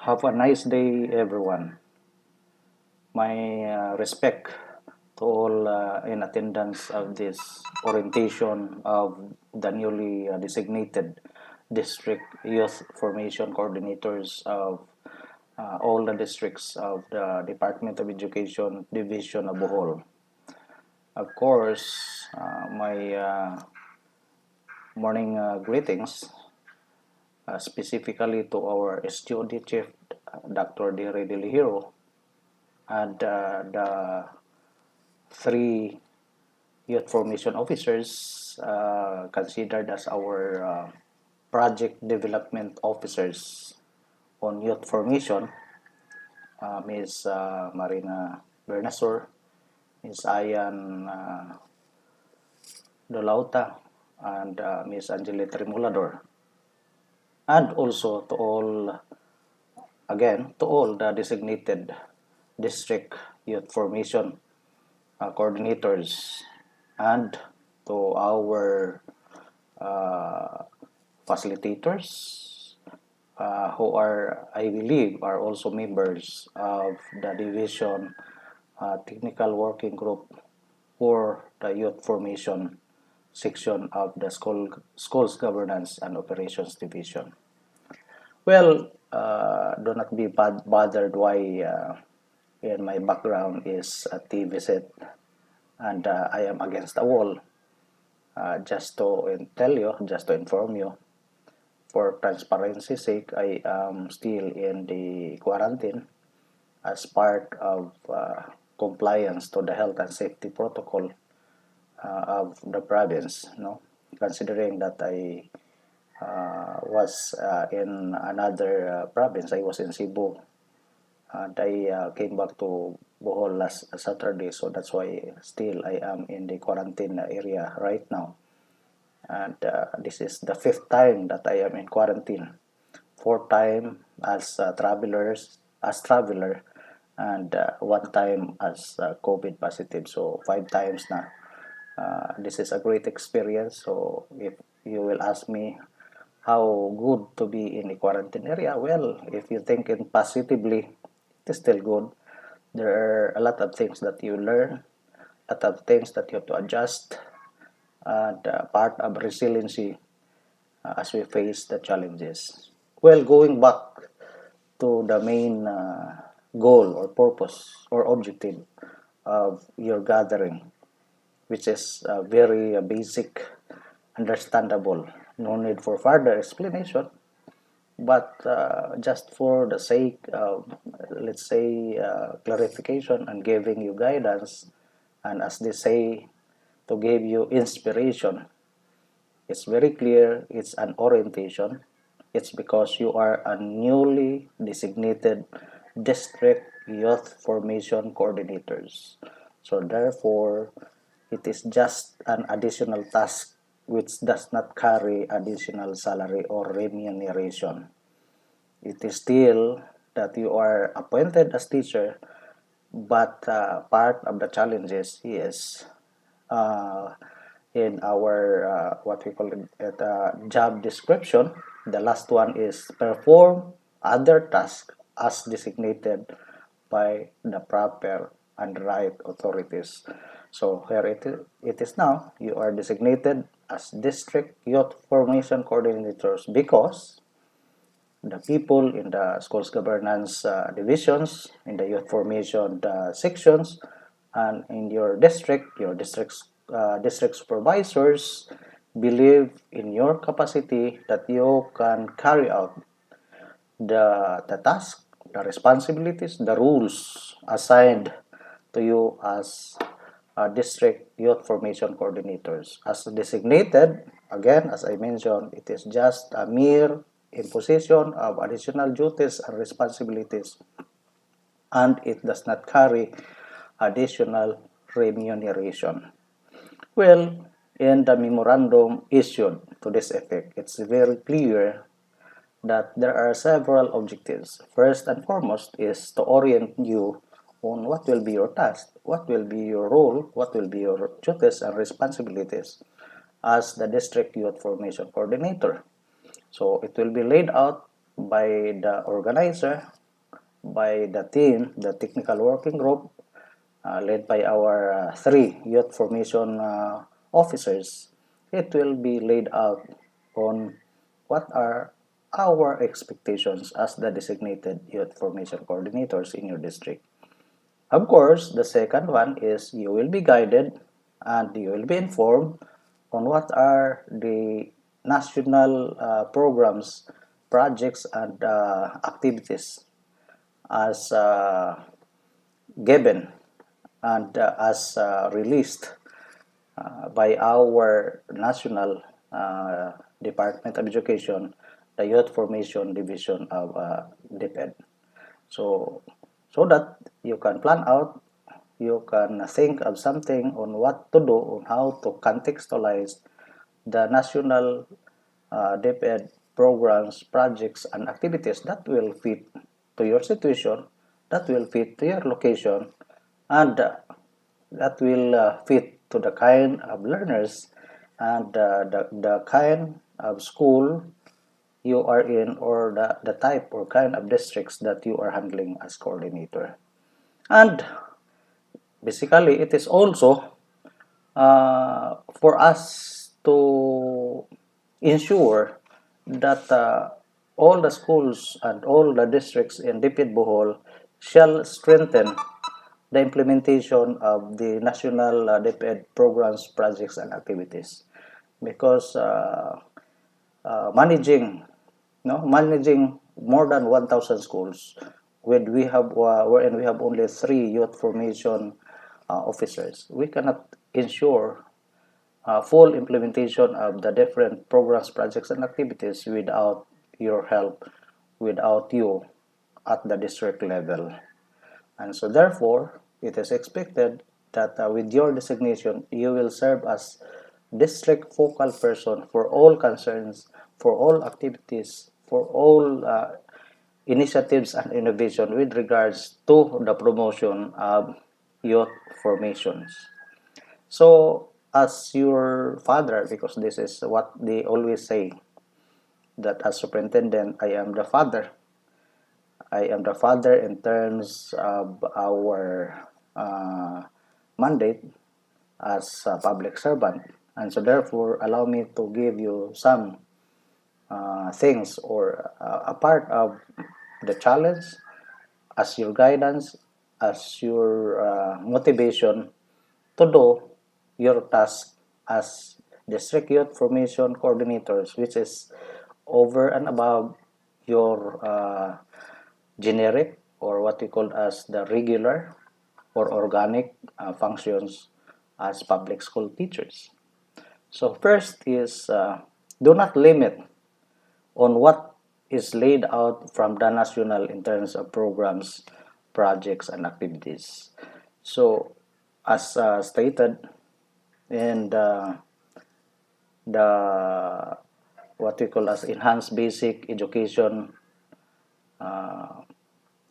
Have a nice day, everyone. My respect to all in attendance of this orientation of the newly designated district youth formation coordinators of all the districts of the Department of Education Division of Bohol. Of course, my morning greetings specifically to our STOD Chief, Dr. Dire Delihiro, and the three youth formation officers considered as our project development officers on youth formation, Ms. Marina Bernasor, Ms. Ayan Dolauta, and Ms. Angela Trimulador, and also to all, again, to all the designated district youth formation coordinators and to our uh, facilitators who are, I believe, are also members of the division technical working group for the youth formation section of the schools governance and operations division. Well, do not be bothered why in my background is a TV set and I am against the wall. Just to tell you, just to inform you, for transparency's sake, I am still in the quarantine as part of compliance to the health and safety protocol of the province. No, considering that I was in another province, I was in Cebu, and I came back to Bohol last Saturday, so that's why still I am in the quarantine area right now. And this is the fifth time that I am in quarantine. Fourth time as traveler, and one time as COVID positive. So 5 times na. This is a great experience. So if you will ask me how good to be in the quarantine area, well, if you think it positively, it is still good. There are a lot of things that you learn, a lot of things that you have to adjust, and part of resiliency as we face the challenges. Well, going back to the main goal or purpose or objective of your gathering, which is very basic, understandable, no need for further explanation, but just for the sake of, let's say, clarification and giving you guidance, and as they say, to give you inspiration. It's very clear it's an orientation. It's because you are a newly designated district youth formation coordinators. So therefore, it is just an additional task which does not carry additional salary or remuneration. It is still that you are appointed as teacher, but part of the challenges is uh, in our what we call it job description. The last one is perform other tasks as designated by the proper and right authorities. So here it is now. You are designated as district youth formation coordinators because the people in the schools governance divisions, in the youth formation sections, and in your district supervisors believe in your capacity that you can carry out the task, the responsibilities, the rules assigned to you as district youth formation coordinators. As designated, again, as I mentioned, it is just a mere imposition of additional duties and responsibilities, and it does not carry additional remuneration. Well, in the memorandum issued to this effect, it's very clear that there are several objectives. First and foremost is to orient you on what will be your task, what will be your role, what will be your duties and responsibilities as the district youth formation coordinator. So it will be laid out by the organizer, by the team, the technical working group, led by our three youth formation officers. It will be laid out on what are our expectations as the designated youth formation coordinators in your district. Of course, the second one is you will be guided and you will be informed on what are the national programs, projects, and activities as given and as released by our national Department of Education, the Youth Formation Division of DepEd. So, so that you can plan out, you can think of something on what to do, on how to contextualize the national DepEd programs, projects, and activities that will fit to your situation, that will fit to your location, and that will fit to the kind of learners and the kind of school you are in, or the type or kind of districts that you are handling as coordinator. And basically, it is also for us to ensure that all the schools and all the districts in Dipit Bohol shall strengthen the implementation of the national DepEd programs, projects, and activities. Because managing more than 1,000 schools, when we have wherein we have only three youth formation officers, we cannot ensure full implementation of the different programs, projects, and activities without your help, without you at the district level. And so therefore, it is expected that with your designation, you will serve as district focal person for all concerns, for all activities, for all initiatives and innovation with regards to the promotion of youth formations. So, as your father, because this is what they always say, that as superintendent, I am the father. I am the father in terms of our mandate as a public servant. And so therefore, allow me to give you some things or a part of the challenge as your guidance, as your motivation to do your task as district youth formation coordinators, which is over and above your generic, or what we call as the regular or organic functions as public school teachers. So first is do not limit on what is laid out from the national in terms of programs, projects, and activities. So as stated in the what we call as Enhanced Basic Education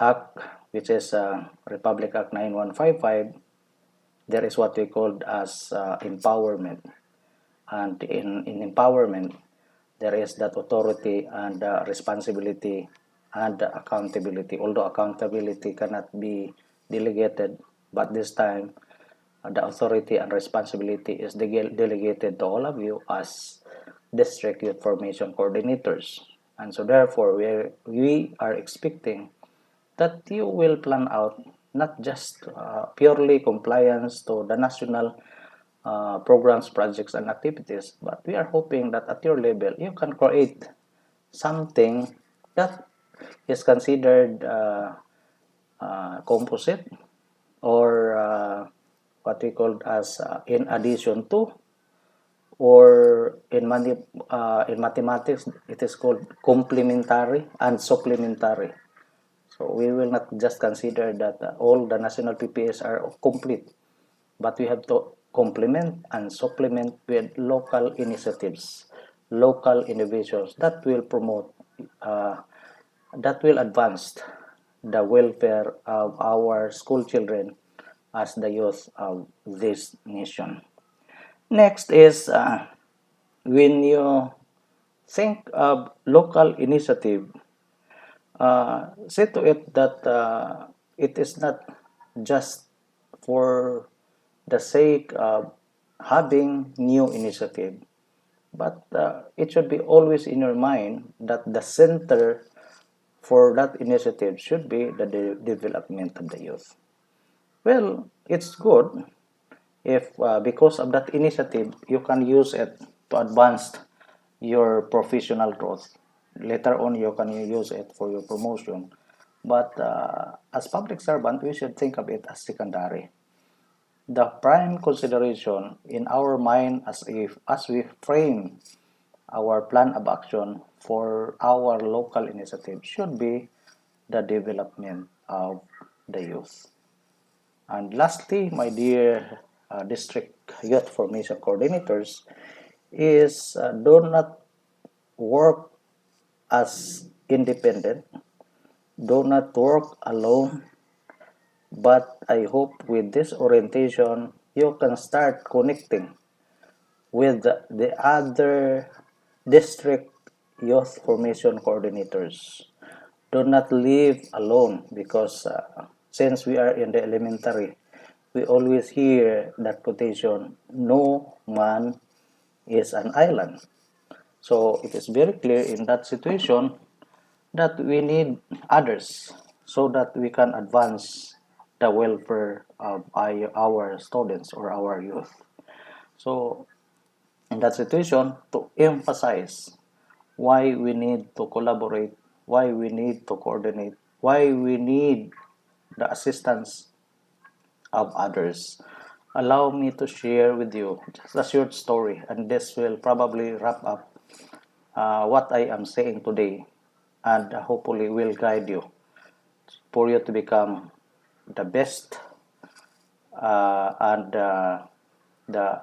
Act, which is Republic Act 9155, there is what we call as empowerment. And in empowerment, there is that authority and responsibility and accountability. Although accountability cannot be delegated, but this time the authority and responsibility is delegated to all of you as district youth formation coordinators. And so therefore, we are expecting that you will plan out not just purely compliance to the national programs, projects, and activities, but we are hoping that at your level, you can create something that is considered composite, or what we call as in addition to, or in mathematics, it is called complementary and supplementary. So we will not just consider that all the national PPAs are complete, but we have to complement and supplement with local initiatives, local innovations that will promote, that will advance the welfare of our school children as the youth of this nation. Next is when you think of local initiative, See to it that it is not just for the sake of having new initiative, but it should be always in your mind that the center for that initiative should be the development of the youth. Well, it's good if because of that initiative you can use it to advance your professional growth. Later on you can use it for your promotion, but as public servant we should think of it as secondary. The prime consideration in our mind as we frame our plan of action for our local initiative should be the development of the youth. And lastly, my dear district youth formation coordinators, is do not work as independent, do not work alone, but I hope with this orientation you can start connecting with the other district youth formation coordinators. Do not live alone because since we are in the elementary, we always hear that quotation, no man is an island. So it is very clear in that situation that we need others so that we can advance the welfare of our students or our youth. So in that situation, to emphasize why we need to collaborate, why we need to coordinate, why we need the assistance of others. Allow me to share with you just a short story, and this will probably wrap up what I am saying today, and hopefully will guide you for you to become the best and the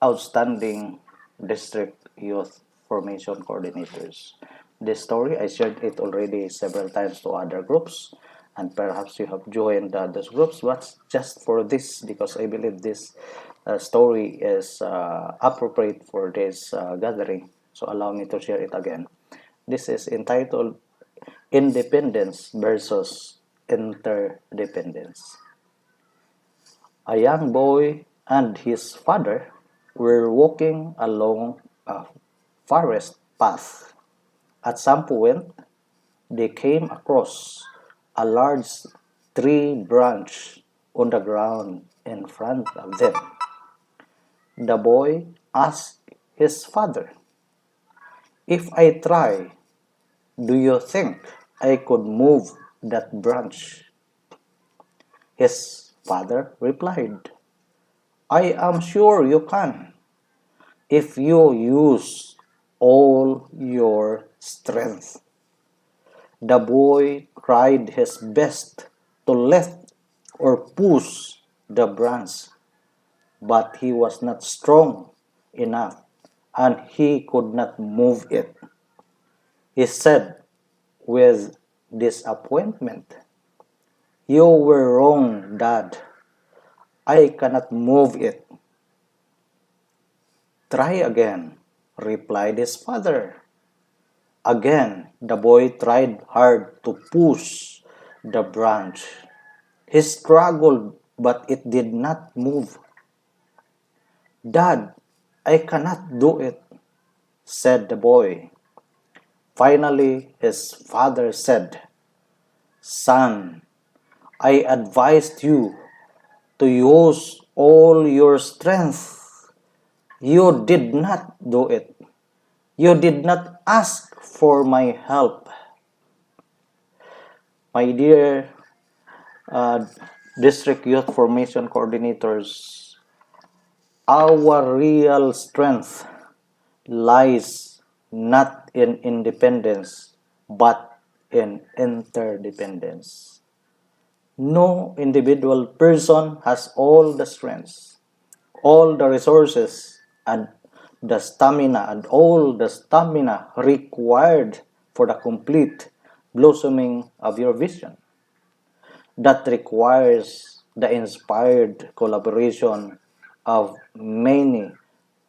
outstanding district youth formation coordinators. This story, I shared it already several times to other groups, and perhaps you have joined those groups, but just for this, because I believe this story is appropriate for this gathering. So allow me to share it again. This is entitled Independence versus Interdependence. A young boy and his father were walking along a forest path. At some point, they came across a large tree branch on the ground in front of them. The boy asked his father, "If I try, do you think I could move that branch?" His father replied, "I am sure you can if you use all your strength." The boy tried his best to lift or push the branch, but he was not strong enough and he could not move it. He said with disappointment, "You were wrong, Dad. I cannot move it." "Try again," replied his father. Again, the boy tried hard to push the branch. He struggled, but it did not move. "Dad, I cannot do it," said the boy. Finally, his father said, "Son, I advised you to use all your strength. You did not do it. You did not ask for my help." My dear uh, district youth formation coordinators, our real strength lies not in independence but in interdependence. No individual person has all the strengths, all the resources, and all the stamina required for the complete blossoming of your vision. That requires the inspired collaboration of many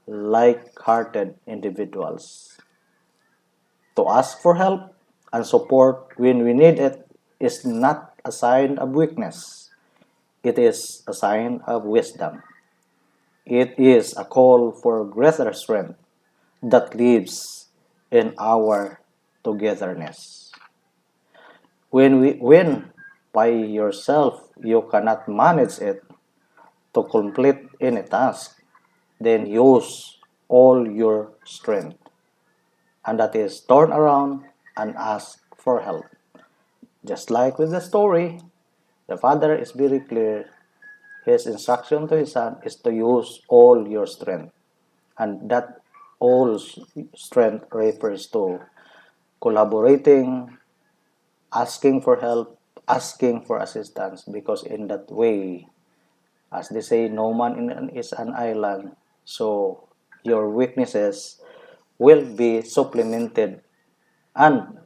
like-hearted individuals. To ask for help and support when we need it is not a sign of weakness. It is a sign of wisdom. It is a call for greater strength that lives in our togetherness. When by yourself you cannot manage it to complete any task, then use all your strength. And that is turn around and ask for help. Just like with the story, the father is very clear. His instruction to his son is to use all your strength. And that all strength refers to collaborating, asking for help, asking for assistance, because in that way, as they say, no man is an island. So your weaknesses will be supplemented and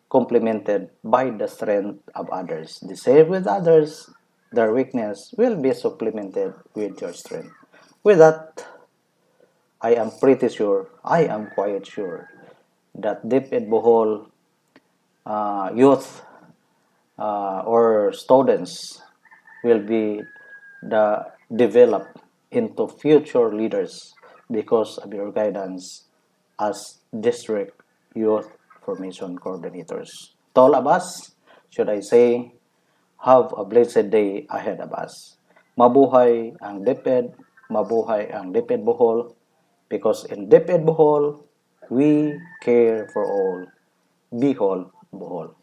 complemented by the strength of others. The same with others, their weakness will be supplemented with your strength. With that, I am pretty sure, I am quite sure that Deep in Bohol youth or students will be developed into future leaders because of your guidance as district youth formation coordinators. To all of us, should I say, have a blessed day ahead of us. Mabuhay ang DepEd, mabuhay ang DepEd Bohol, because in DepEd Bohol, we care for all. Bihol, Bohol.